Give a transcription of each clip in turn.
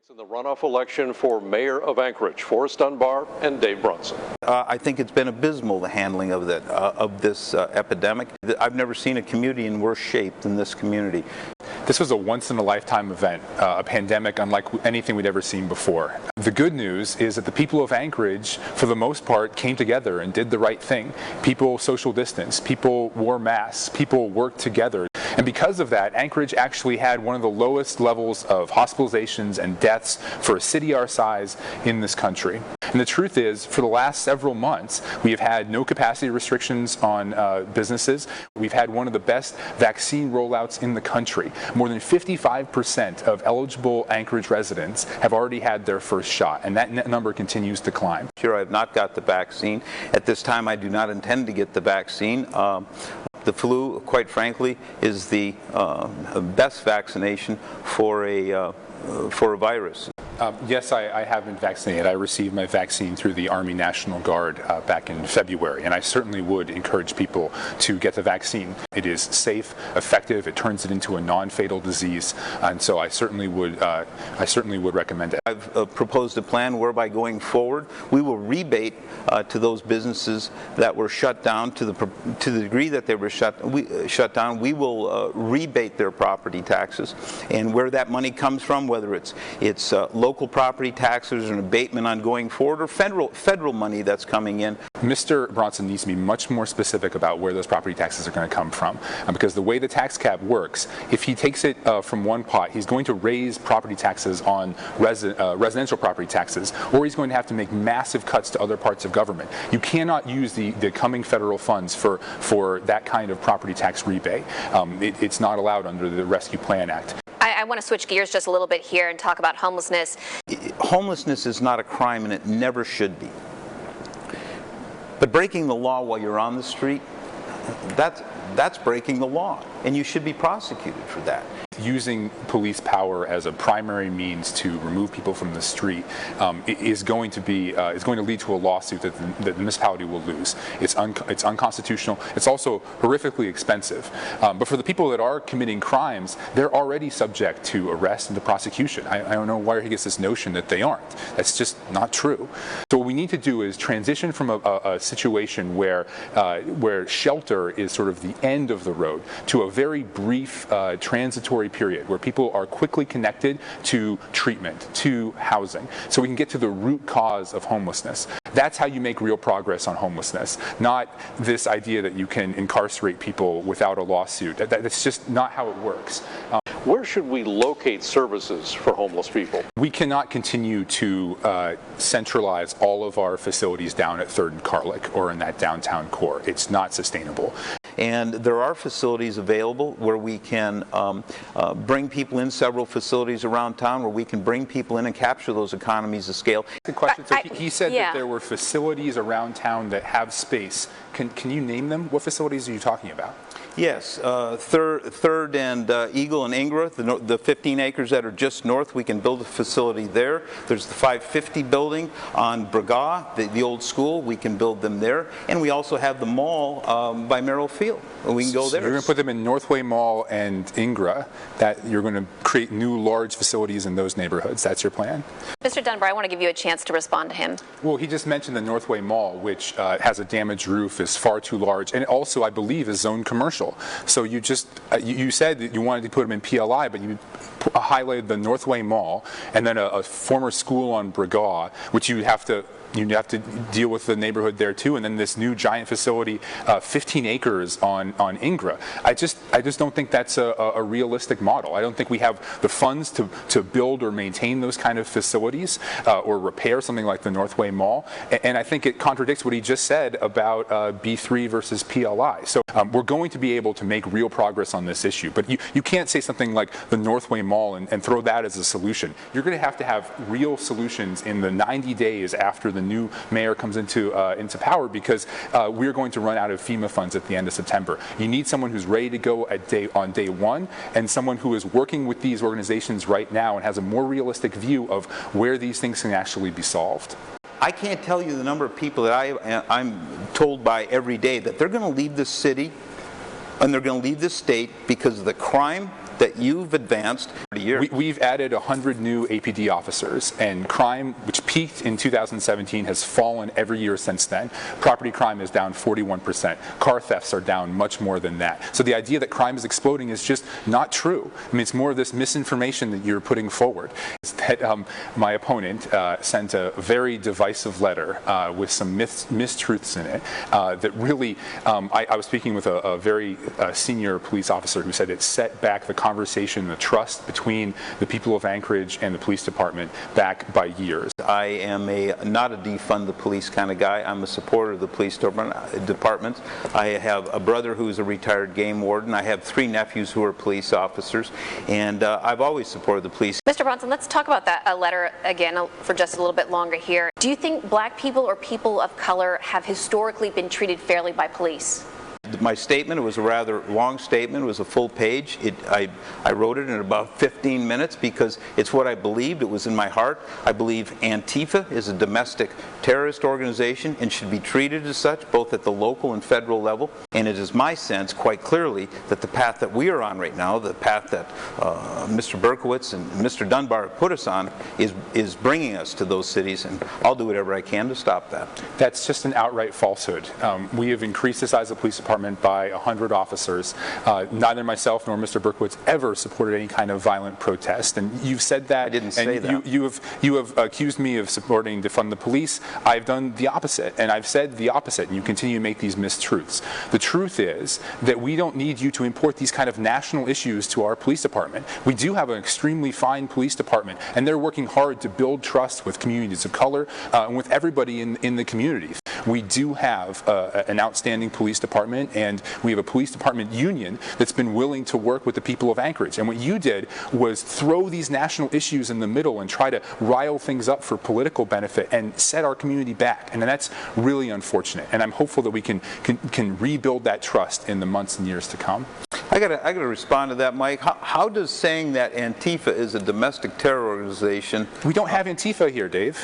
Candidates in the runoff election for mayor of Anchorage, Forrest Dunbar and Dave Bronson. I think it's been abysmal, the handling of this epidemic. I've never seen a community in worse shape than this community. This was a once-in-a-lifetime event, a pandemic unlike anything we'd ever seen before. The good news is that the people of Anchorage, for the most part, came together and did the right thing. People social distanced, people wore masks, people worked together. And because of that, Anchorage actually had one of the lowest levels of hospitalizations and deaths for a city our size in this country. And the truth is, for the last several months, we have had no capacity restrictions on businesses. We've had one of the best vaccine rollouts in the country. More than 55% of eligible Anchorage residents have already had their first shot, and that number continues to climb. Sure, I have not got the vaccine. At this time, I do not intend to get the vaccine. The flu, quite frankly, is the best vaccination for a virus. Yes, I have been vaccinated. I received my vaccine through the Army National Guard back in February, and I certainly would encourage people to get the vaccine. It is safe, effective, it turns it into a non-fatal disease, and so I certainly would recommend it. I've proposed a plan whereby going forward we will rebate to those businesses that were shut down to the degree that they were shut down. We will rebate their property taxes, and where that money comes from, whether it's local property taxes or an abatement on going forward, or federal money that's coming in. Mr. Bronson needs to be much more specific about where those property taxes are going to come from, because the way the tax cap works, if he takes it from one pot, he's going to raise property taxes on residential property taxes, or he's going to have to make massive cuts to other parts of government. You cannot use the coming federal funds for that kind of property tax rebate. It's not allowed under the Rescue Plan Act. I want to switch gears just a little bit here and talk about homelessness. Homelessness is not a crime, and it never should be. But breaking the law while you're on the street, that's breaking the law, and you should be prosecuted for that. Using police power as a primary means to remove people from the street is going to lead to a lawsuit that the municipality will lose. It's unconstitutional. It's also horrifically expensive. But for the people that are committing crimes, they're already subject to arrest and to prosecution. I don't know where he gets this notion that they aren't. That's just not true. So what we need to do is transition from a situation where shelter is sort of the end of the road to a very brief transitory period where people are quickly connected to treatment, to housing, so we can get to the root cause of homelessness. That's how you make real progress on homelessness, not this idea that you can incarcerate people without a lawsuit. That's just not how it works. Where should we locate services for homeless people? We cannot continue to centralize all of our facilities down at 3rd and Carlick or in that downtown core. It's not sustainable. And there are facilities available where we can bring people in, several facilities around town where we can bring people in and capture those economies of scale. Good question. So he said that there were facilities around town that have space. Can you name them? What facilities are you talking about? Yes, Third and Eagle and Ingra, the 15 acres that are just north, we can build a facility there. There's the 550 building on Braga, the old school, we can build them there. And we also have the mall by Merrill Field. We can go there. You're going to put them in Northway Mall and Ingra, that you're going to create new large facilities in those neighborhoods. That's your plan? Mr. Dunbar, I want to give you a chance to respond to him. Well, he just mentioned the Northway Mall, which has a damaged roof, is far too large, and also, I believe, is zoned commercial. So you said that you wanted to put them in PLI, but you highlighted the Northway Mall and then a former school on Braga, which you have to deal with the neighborhood there too, and then this new giant facility, 15 acres on Ingra. I just don't think that's a realistic model. I don't think we have the funds to build or maintain those kind of facilities or repair something like the Northway Mall, and I think it contradicts what he just said about B3 versus PLI. So we're going to be able to make real progress on this issue, but you can't say something like the Northway Mall and throw that as a solution. You're going to have real solutions in the 90 days after the new mayor comes into power, because we're going to run out of FEMA funds at the end of September. You need someone who's ready to go on day one, and someone who is working with these organizations right now and has a more realistic view of where these things can actually be solved. I can't tell you the number of people that I'm told by every day that they're going to leave this city and they're going to leave this state because of the crime that you've advanced for years. We've added 100 new APD officers, and crime, which peaked in 2017, has fallen every year since then. Property crime is down 41%. Car thefts are down much more than that. So the idea that crime is exploding is just not true. I mean, it's more of this misinformation that you're putting forward. That my opponent sent a very divisive letter with some mistruths in it that really, I was speaking with a very senior police officer who said it set back the conversation, the trust between the people of Anchorage and the police department back by years. I am not a defund the police kind of guy. I'm a supporter of the police department. I have a brother who's a retired game warden. I have 3 nephews who are police officers, and I've always supported the police. Mr. Bronson, let's talk about that letter again for just a little bit longer here. Do you think black people or people of color have historically been treated fairly by police? My statement, it was a rather long statement, it was a full page. I wrote it in about 15 minutes because it's what I believed, it was in my heart. I believe Antifa is a domestic terrorist organization and should be treated as such, both at the local and federal level. And it is my sense, quite clearly, that the path that we are on right now, the path that Mr. Berkowitz and Mr. Dunbar put us on, is bringing us to those cities, and I'll do whatever I can to stop that. That's just an outright falsehood. We have increased the size of the police department by 100 officers. Neither myself nor Mr. Berkowitz ever supported any kind of violent protest, and you've said that. I didn't say that. You have accused me of supporting defund the police. I've done the opposite, and I've said the opposite, and you continue to make these mistruths. The truth is that we don't need you to import these kind of national issues to our police department. We do have an extremely fine police department, and they're working hard to build trust with communities of color and with everybody in the community. We do have an outstanding police department, and we have a police department union that's been willing to work with the people of Anchorage. And what you did was throw these national issues in the middle and try to rile things up for political benefit and set our community back. And that's really unfortunate. And I'm hopeful that we can rebuild that trust in the months and years to come. I gotta respond to that, Mike. How does saying that Antifa is a domestic terror organization? We don't have Antifa here, Dave.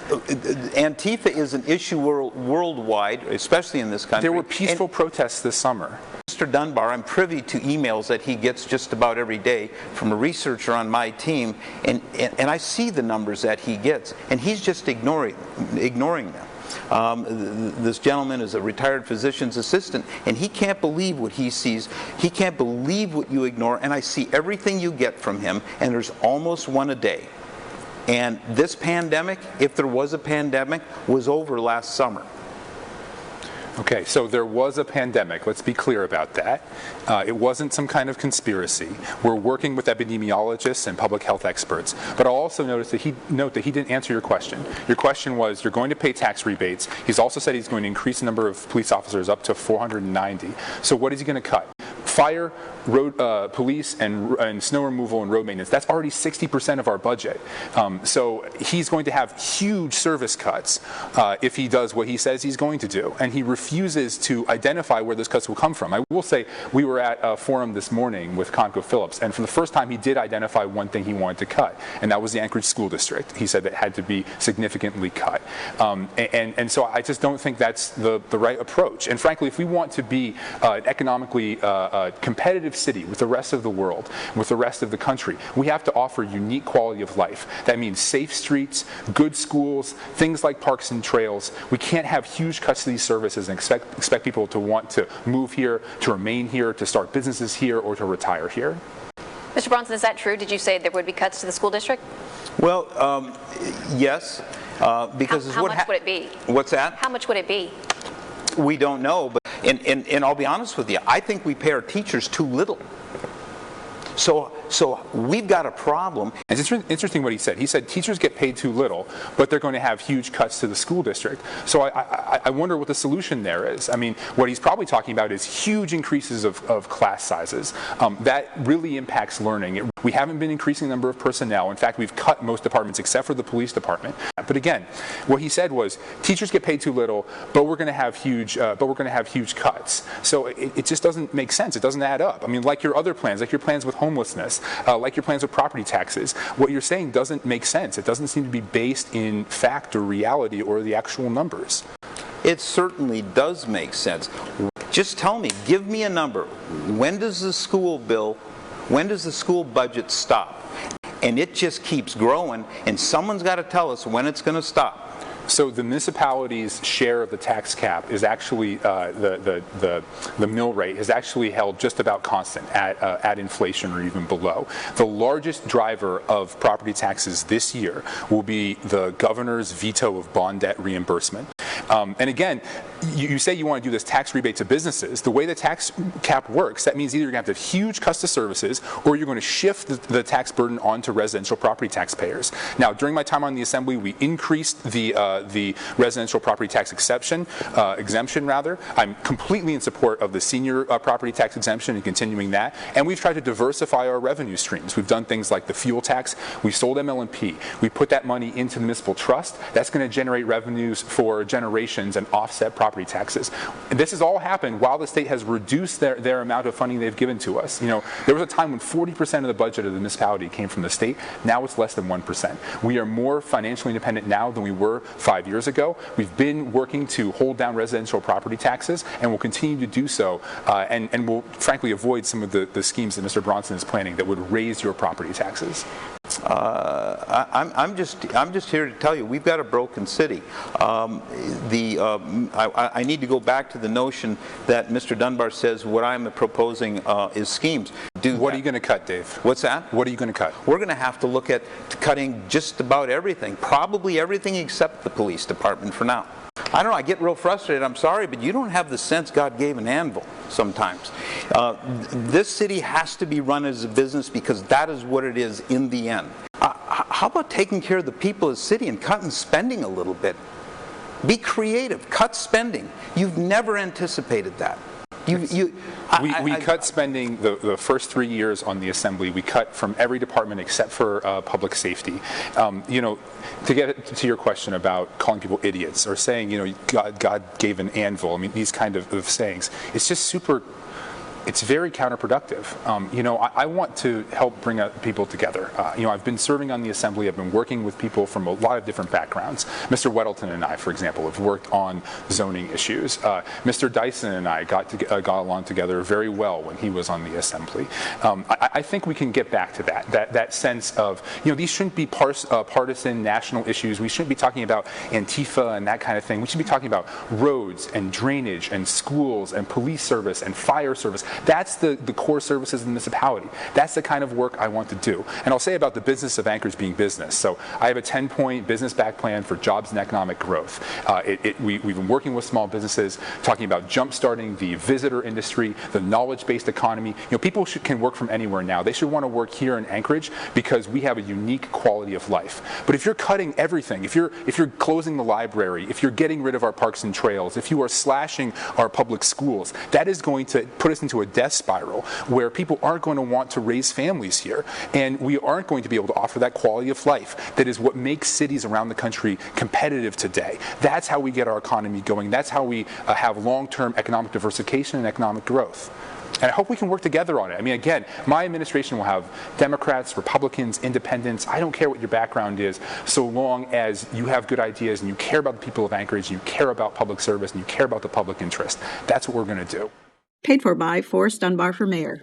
Antifa is an issue worldwide, especially in this country. There were peaceful protests this summer. Mr. Dunbar, I'm privy to emails that he gets just about every day from a researcher on my team, and I see the numbers that he gets, and he's just ignoring them. This gentleman is a retired physician's assistant, and he can't believe what he sees. He can't believe what you ignore, and I see everything you get from him, and there's almost one a day. And this pandemic, if there was a pandemic, was over last summer. Okay, so there was a pandemic. Let's be clear about that. It wasn't some kind of conspiracy. We're working with epidemiologists and public health experts. But I'll also note that he didn't answer your question. Your question was, you're going to pay tax rebates. He's also said he's going to increase the number of police officers up to 490. So what is he going to cut? Fire, road, police, and snow removal and road maintenance. That's already 60% of our budget. So he's going to have huge service cuts if he does what he says he's going to do. And he refuses to identify where those cuts will come from. I will say we were at a forum this morning with ConocoPhillips, and for the first time he did identify one thing he wanted to cut, and that was the Anchorage School District. He said that had to be significantly cut. And so I just don't think that's the right approach. And frankly, if we want to be an economically competitive city with the rest of the world, with the rest of the country, we have to offer unique quality of life. That means safe streets, good schools, things like parks and trails. We can't have huge cuts to these services and expect people to want to move here, to remain here, to start businesses here, or to retire here. Mr. Bronson, is that true? Did you say there would be cuts to the school district? Well, yes, because how much would it be? What's that? How much would it be? We don't know, but and I'll be honest with you, I think we pay our teachers too little. So we've got a problem. It's interesting what he said. He said teachers get paid too little, but they're going to have huge cuts to the school district. So I wonder what the solution there is. I mean, what he's probably talking about is huge increases of class sizes. That really impacts learning. We haven't been increasing the number of personnel. In fact, we've cut most departments except for the police department. But again, what he said was teachers get paid too little, but we're going to have huge cuts. So it just doesn't make sense. It doesn't add up. I mean, like your other plans, like your plans with homelessness, like your plans with property taxes, what you're saying doesn't make sense. It doesn't seem to be based in fact or reality or the actual numbers. It certainly does make sense. Just tell me, give me a number. When does the school bill When does the school budget stop? And it just keeps growing, and someone's got to tell us when it's going to stop. So the municipality's share of the tax cap is actually the mill rate is actually held just about constant at inflation or even below. The largest driver of property taxes this year will be the governor's veto of bond debt reimbursement. And again, you say you want to do this tax rebate to businesses. The way the tax cap works, that means either you're going to have huge cost of services or you're going to shift the tax burden onto residential property taxpayers. Now, during my time on the Assembly, we increased the residential property tax exemption. I'm completely in support of the senior property tax exemption and continuing that. And we've tried to diversify our revenue streams. We've done things like the fuel tax. We sold ML&P. We put that money into the municipal trust. That's going to generate revenues for generations and offset property taxes. And this has all happened while the state has reduced their amount of funding they've given to us. You know, there was a time when 40% of the budget of the municipality came from the state. Now it's less than 1%. We are more financially independent now than we were 5 years ago. We've been working to hold down residential property taxes, and we'll continue to do so, and we'll frankly avoid some of the schemes that Mr. Bronson is planning that would raise your property taxes. I'm just here to tell you we've got a broken city. I need to go back to the notion that Mr. Dunbar says what I'm proposing is schemes. What are you going to cut, Dave? What's that? What are you going to cut? We're going to have to look at cutting just about everything, probably everything except the police department for now. I don't know, I get real frustrated, I'm sorry, but you don't have the sense God gave an anvil sometimes. This city has to be run as a business because that is what it is in the end. How about taking care of the people of the city and cutting spending a little bit? Be creative, cut spending. You've never anticipated that. We cut spending the first 3 years on the Assembly. We cut from every department except for public safety. You know, to get to your question about calling people idiots or saying, you know, God gave an anvil. I mean, these kind of sayings. It's just super. It's very counterproductive. You know, I want to help bring people together. You know, I've been serving on the Assembly. I've been working with people from a lot of different backgrounds. Mr. Weddleton and I, for example, have worked on zoning issues. Mr. Dyson and I got along together very well when he was on the Assembly. I think we can get back to that sense of, you know, these shouldn't be partisan national issues. We shouldn't be talking about Antifa and that kind of thing. We should be talking about roads and drainage and schools and police service and fire service. That's the core services of the municipality. That's the kind of work I want to do. And I'll say about the business of Anchorage being business. So I have a 10-point business back plan for jobs and economic growth. We've been working with small businesses, talking about jump-starting the visitor industry, the knowledge-based economy. You know, people can work from anywhere now. They should want to work here in Anchorage because we have a unique quality of life. But if you're cutting everything, if you're closing the library, if you're getting rid of our parks and trails, if you are slashing our public schools, that is going to put us into a death spiral where people aren't going to want to raise families here, and we aren't going to be able to offer that quality of life that is what makes cities around the country competitive today. That's how we get our economy going. That's how we have long-term economic diversification and economic growth. And I hope we can work together on it. I mean, again, my administration will have Democrats, Republicans, Independents. I don't care what your background is, so long as you have good ideas and you care about the people of Anchorage, and you care about public service, and you care about the public interest. That's what we're going to do. Paid for by Forrest Dunbar for Mayor.